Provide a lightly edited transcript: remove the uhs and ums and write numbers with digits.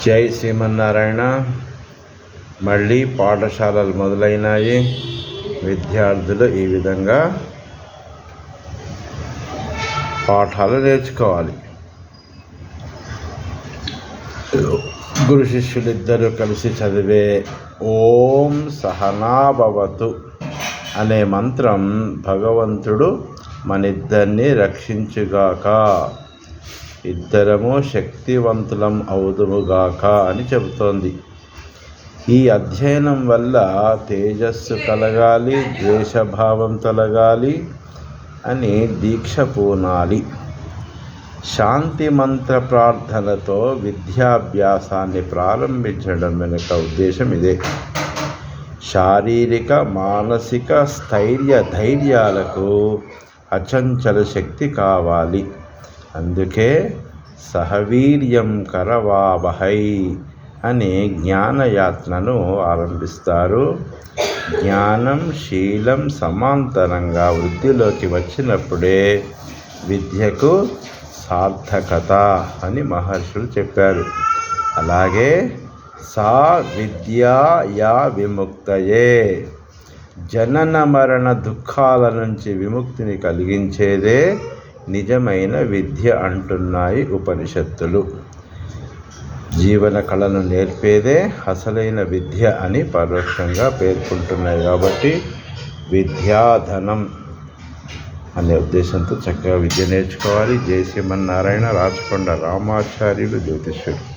జై శ్రీమన్నారాయణ. మళ్ళీ పాఠశాలలు మొదలైనాయి. విద్యార్థులు ఈ విధంగా పాఠాలు నేర్చుకోవాలి. గురు శిష్యులిద్దరూ కలిసి చదివే ఓం సహనాభవతు అనే మంత్రం భగవంతుడు మనిద్దరిని రక్షించుగాక, ఇద్దరము శక్తివంతులం అవుదుముగాక అని చెబుతోంది. ఈ అధ్యయనం వల్ల తేజస్సు కలగాలి, ద్వేషభావం తొలగాలి అని దీక్ష పూనాలి. శాంతి మంత్ర ప్రార్థనతో విద్యాభ్యాసాన్ని ప్రారంభించడం వెనుక ఉద్దేశం ఇదే. శారీరక మానసిక ధైర్యాలకు అచంచల శక్తి కావాలి. అందుకే సహవీర్యం కరవావహై అనే జ్ఞానయాత్రను ఆరంభిస్తారు. జ్ఞానం శీలం సమాంతరంగా వృద్ధిలోకి వచ్చినప్పుడే విద్యకు సార్థకత అని మహర్షులు చెప్పారు. అలాగే సా విద్యా యా విముక్తయే, జనన మరణ దుఃఖాల నుంచి విముక్తిని కలిగించేదే నిజమైన విద్య అంటున్నాయి ఉపనిషత్తులు. జీవన కళను నేర్పేదే అసలైన విద్య అని పరోక్షంగా పేర్కొంటున్నాయి. కాబట్టి విద్యాధనం అనే ఉద్దేశంతో చక్కగా విద్య నేర్చుకోవాలి. జై శ్రీమన్నారాయణ. రాచకొండ రామాచార్యులు జ్యోతిష్యుడు.